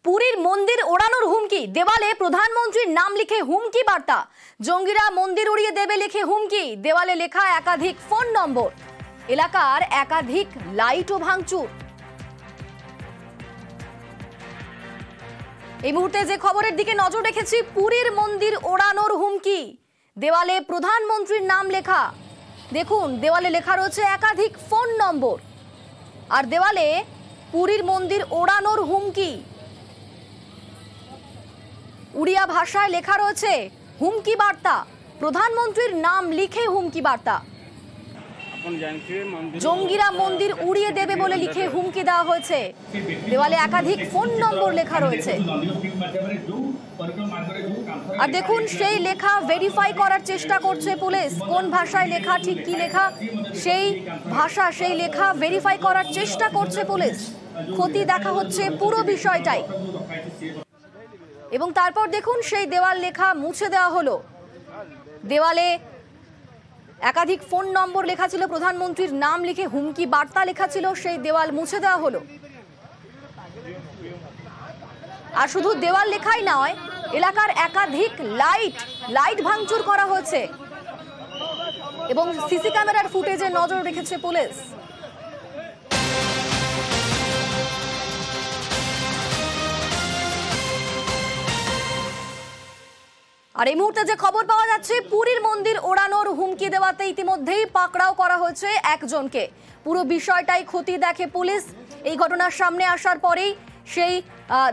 পুরীর মন্দির ওড়ানোর হুমকি, দেওয়ালে প্রধানমন্ত্রীর নাম লিখে হুমকি বার্তা। জঙ্গিরা মন্দির উড়িয়ে দেবে লিখে হুমকি, দেওয়ালে লেখা একাধিক ফোন নম্বর। এলাকার একাধিক লাইটও ভাঙচুর। এই মুহূর্তে যে খবরের দিকে নজর রেখেছি, পুরীর মন্দির ওড়ানোর হুমকি, দেওয়ালে প্রধানমন্ত্রীর নাম লেখা। দেখুন, দেওয়ালে লেখা রয়েছে একাধিক ফোন নম্বর, আর দেওয়ালে পুরীর মন্দির ওড়ানোর হুমকি। উড়িয়া ভাষায় লেখা রয়েছে হুমকি বার্তা, প্রধানমন্ত্রীর নাম লিখে হুমকি বার্তা। জঙ্গিরা মন্দির উড়িয়ে দেবে বলে লিখে হুমকি দেওয়া হয়েছে। দেওয়ালে একাধিক ফোন নম্বর লেখা রয়েছে। আর দেখুন, সেই লেখা ভেরিফাই করার চেষ্টা করছে পুলিশ। কোন ভাষায় লেখা, ঠিক কি লেখা, সেই ভাষা, সেই লেখা ভেরিফাই করার চেষ্টা করছে পুলিশ। ক্ষতি দেখা হচ্ছে পুরো বিষয়টাই। এবং তারপর দেখুন, সেই দেওয়াল লেখা মুছে দেওয়া হলো। দেওয়ালে একাধিক ফোন নম্বর লেখা ছিল, প্রধানমন্ত্রীর নাম লিখে হুমকি বার্তা লেখা ছিল, সেই দেওয়াল মুছে দেওয়া হলো। আর শুধু দেওয়াল লেখাই নয়, এলাকার একাধিক লাইট ভাঙচুর করা হয়েছে এবং সিসি ক্যামেরার ফুটেজে নজর রেখেছে পুলিশ। আর এই মুহূর্তে যে খবর পাওয়া যাচ্ছে, পুরীর মন্দির ওড়ানোর হুমকি দেওয়াতে ইতিমধ্যেই পাকড়াও করা হয়েছে একজনকে। পুরো বিষয়টাই খতিয়ে দেখে পুলিশ। এই ঘটনার সামনে আসার পরেই সেই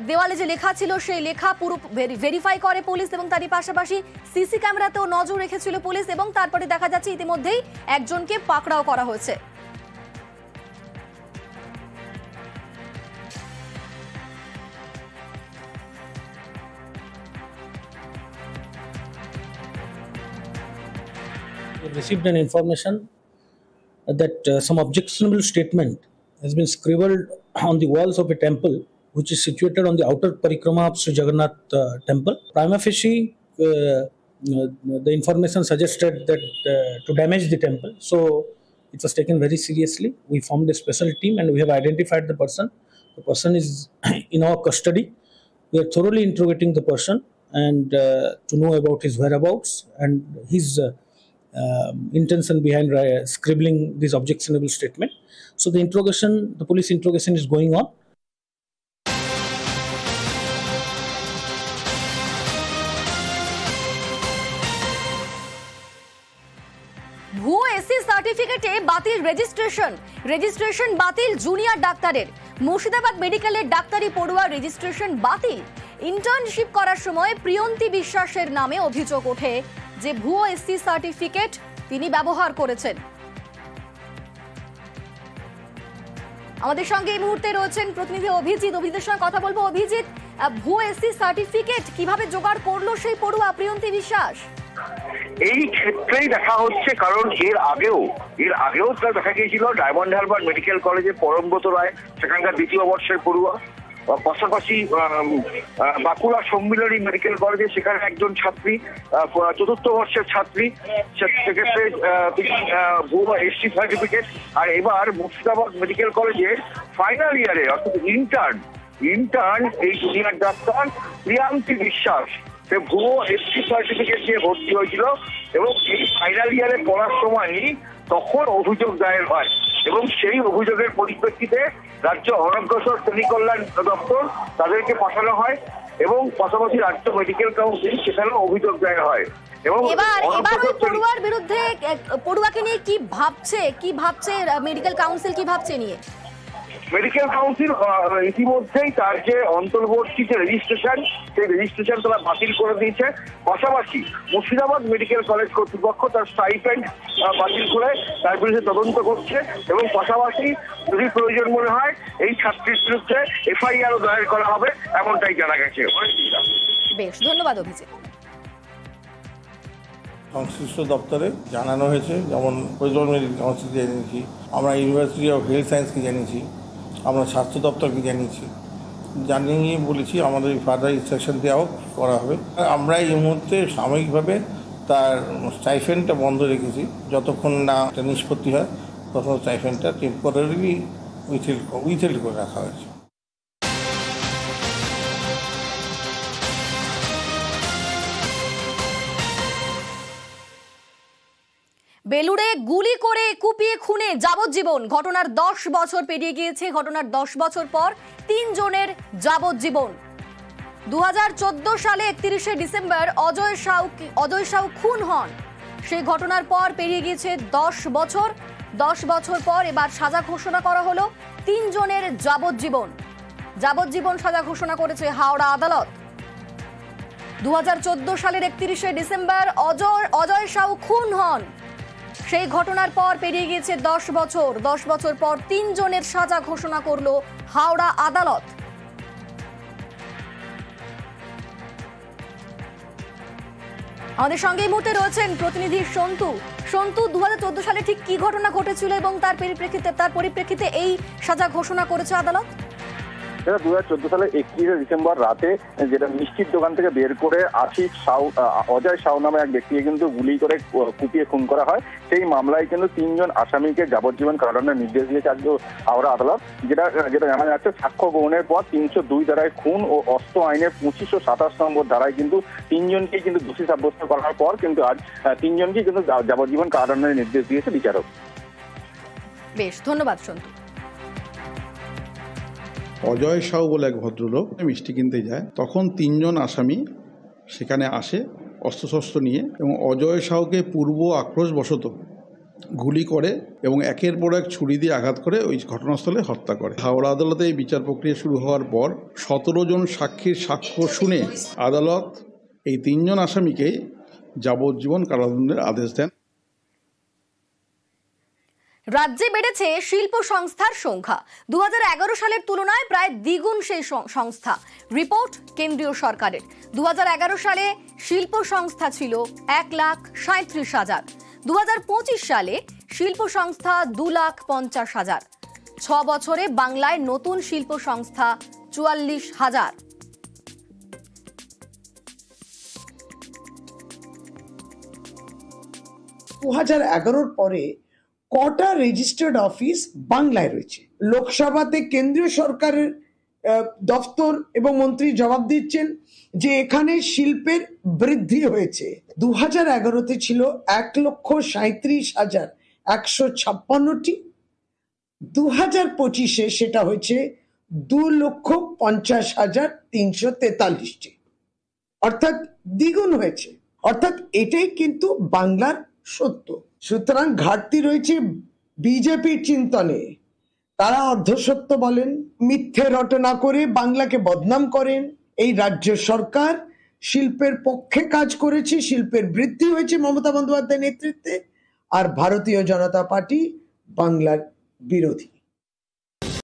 দেওয়ালে যে লেখা ছিল, সেই লেখা পুরো ভেরিফাই করে পুলিশ এবং তারই পাশাপাশি সিসি ক্যামেরাতেও নজর রেখেছিল পুলিশ এবং তারপরে দেখা যাচ্ছে ইতিমধ্যেই একজনকে পাকড়াও করা হয়েছে। We received an information that some objectionable statement has been scribbled on the walls of a temple which is situated on the outer parikrama of Sri Jagannath temple. Prima facie, the information suggested that to damage the temple, so it was taken very seriously. We formed a special team and we have identified the person. The person is in our custody. We are thoroughly interrogating the person and to know about his whereabouts and his intention behind scribbling this objectionable statement. So the police interrogation is going on. ভুয়ো AC সার্টিফিকেটে বাতিল registration বাতিল junior ডাক্তারের। মুর্শিদাবাদ মেডিকেলের ডাক্তারি পড়ুয়া registration বাতিল। Internship করার সময় প্রিয়ন্তী বিশ্বাসের নামে অভিযোগ ওঠে যে ভুয়ো এসসি সার্টিফিকেট তিনি ব্যবহার করেছেন। আমাদের সঙ্গে এই মুহূর্তে রয়েছেন প্রতিনিধি অভিজিতের সঙ্গে কথা বলবো। অভিজিৎ, ভুয়ো এসসি সার্টিফিকেট কিভাবে জোগাড় করলো সেই পড়ুয়া প্রিয়ন্তী বিশ্বাস? এই ক্ষেত্রেই দেখা হচ্ছে, কারণ এর আগেও দেখা গিয়েছিল ডায়মন্ড হারবার মেডিকেল কলেজে পরমব্রত রায়, সেখানকার দ্বিতীয় বর্ষের পড়ুয়া, পাশাপাশি বাঁকুড়া সম্মিলনী মেডিকেল কলেজে সেখানে একজন ছাত্রী, চতুর্থ বর্ষের ছাত্রী, সেক্ষেত্রে তিনি ভুয়ো এসসি সার্টিফিকেট। আর এবার মুর্শিদাবাদ মেডিকেল কলেজে ফাইনাল ইয়ারে অর্থাৎ ইন্টার্ন এই জুনিয়র ডাক্তার প্রিয়ান্তী বিশ্বাস, সে ভুয়ো এসসি সার্টিফিকেট নিয়ে ভর্তি হয়েছিল এবং এই ফাইনাল ইয়ারে পড়ার সময়ই তখন অভিযোগ দায়ের হয় এবং সেই অভিযোগের পরিপ্রেক্ষিতে রাজ্য অনগ্রসর শ্রেণী কল্যাণ দপ্তর তাদেরকে পাঠানো হয় এবং পাশাপাশি রাজ্য মেডিকেল কাউন্সিল সেখানেও অভিযোগ দায়ের হয়। এবং এবার পড়ুয়ার বিরুদ্ধে, পড়ুয়াকে নিয়ে কি ভাবছে মেডিকেল কাউন্সিল, কি ভাবছে নিয়ে? মেডিকেল কাউন্সিল ইতিমধ্যেই তার যে অন্তর্বর্তী যে রেজিস্ট্রেশন, সেই রেজিস্ট্রেশন তারা বাতিল করে দিয়েছে। পাশাপাশি মুর্শিদাবাদ মেডিকেল কলেজ কর্তৃপক্ষ তার স্টাইপেন্ড বাতিল করে তার বিরুদ্ধে তদন্ত করছে এবং পাশাপাশি যদি প্রয়োজন মনে হয় এই ছাত্রীর বিরুদ্ধে এফআইআরও দায়ের করা হবে, এমনটাই জানা গেছে। বেশ, ধন্যবাদ অভিজিৎ। সংশ্লিষ্ট দপ্তরে জানানো হয়েছে, যেমন ওয়েস্ট বেঙ্গল মেডিকেল কাউন্সিল জানিয়েছি, আমরা ইউনিভার্সিটি অফ হেলথ সায়েন্সকে জানিয়েছি, আমরা স্বাস্থ্য দপ্তরকে জানিয়ে বলেছি আমাদের ফার্দার ইনস্ট্রাকশন দেওয়াও করা হবে। আমরা এই মুহূর্তে সাময়িকভাবে তার স্টাইফেন্ডটা বন্ধ রেখেছি, যতক্ষণ না একটা নিষ্পত্তি হয় তখন স্টাইফেন্ডটা টেম্পোরারিলি উইথহেল্ড করে রাখা হয়েছে। বেলুড়ে গুলি করে কুপিয়ে খুনে যাবজ্জীবন, ঘটনার 10 বছর পেরিয়ে গিয়েছে। ঘটনার 10 বছর পর 3 জনের যাবজ্জীবন। 2014 সালে 31শে ডিসেম্বর অজয় সাউ খুন হন। সেই ঘটনার পর পেরিয়ে গিয়েছে 10 বছর। 10 বছর পর এবার সাজা ঘোষণা করা হলো 3 জনের যাবজ্জীবন। যাবজ্জীবন সাজা ঘোষণা করেছে হাওড়া আদালত। 2014 সালের 31শে ডিসেম্বর অজয় সাউ খুন হন। সেই ঘটনার পর পেরিয়ে গিয়েছে 10 বছর। 10 বছর পর 3 জনের সাজা ঘোষণা করলো হাওড়া আদালত। আমাদের সঙ্গে এই মুহূর্তে রয়েছেন প্রতিনিধি সন্তু। 2014 সালে ঠিক কি ঘটনা ঘটেছিল এবং তার পরিপ্রেক্ষিতে এই সাজা ঘোষণা করেছে আদালত? 2014 সালে 31শে ডিসেম্বর রাতে যেটা মিষ্টির দোকান থেকে বের করে অজয় সাউ নামে এক ব্যক্তিকে কিন্তু গুলি করে কুপিয়ে খুন করা হয়। সেই মামলায় কিন্তু 3 জন আসামিকে যাবজ্জীবন কারাদণ্ডের নির্দেশ দিয়েছে আজকে হাওড়া আদালত। যেটা জানা যাচ্ছে, সাক্ষ্য গ্রহণের পর 302 ধারায় খুন ও অস্ত্র আইনের 2527 নম্বর ধারায় কিন্তু 3 জনকেই কিন্তু দোষী সাব্যস্ত করার পর কিন্তু আজ 3 জনকেই কিন্তু যাবজ্জীবন কারাদণ্ডের নির্দেশ দিয়েছে বিচারক। বেশ, ধন্যবাদ সন্তু। অজয় সাউ বলে এক ভদ্রলোক মিষ্টি কিনতে যায়, তখন 3 জন আসামি সেখানে আসে অস্ত্রশস্ত্র নিয়ে এবং অজয় সাউকে পূর্ব আক্রোশবশত গুলি করে এবং একের পর এক ছুরি দিয়ে আঘাত করে ওই ঘটনাস্থলে হত্যা করে। হাওড়া আদালতে এই বিচার প্রক্রিয়া শুরু হওয়ার পর 17 জন সাক্ষীর সাক্ষ্য শুনে আদালত এই 3 জন আসামিকে যাবজ্জীবন কারাদণ্ডের আদেশ দেন। রাজ্যে বেড়েছে শিল্প সংস্থার সংখ্যা। 2011 সালের তুলনায় প্রায় দ্বিগুণ সেই সংস্থা। রিপোর্ট কেন্দ্রীয় সরকারের। 2011 সালে শিল্প সংস্থা ছিল 1,37,000। 2025 সালে শিল্প সংস্থা 2,50,000। 6 বছরে বাংলায় নতুন শিল্প সংস্থা 44,000। পরে কটা রেজিস্টার্ড অফিস বাংলায় রয়েছে? লোকসভাতে কেন্দ্রীয় সরকারের দপ্তর এবং মন্ত্রী জবাব দিচ্ছেন যে এখানে শিল্পের বৃদ্ধি হয়েছে। 2011-তে ছিল 1,37,156টি। 2025-এ সেটা হয়েছে 2,50,343টি, অর্থাৎ দ্বিগুণ হয়েছে। অর্থাৎ এটাই কিন্তু বাংলার সত্য। সুতরাং ঘাটতি রয়েছে বিজেপির চিন্তনে। তারা অর্ধসত্য বলেন, মিথ্যে রটনা করে বাংলাকে বদনাম করেন। এই রাজ্য সরকার শিল্পের পক্ষে কাজ করেছে, শিল্পের বৃদ্ধি হয়েছে মমতা বন্দ্যোপাধ্যায়ের নেতৃত্বে, আর ভারতীয় জনতা পার্টি বাংলার বিরোধী।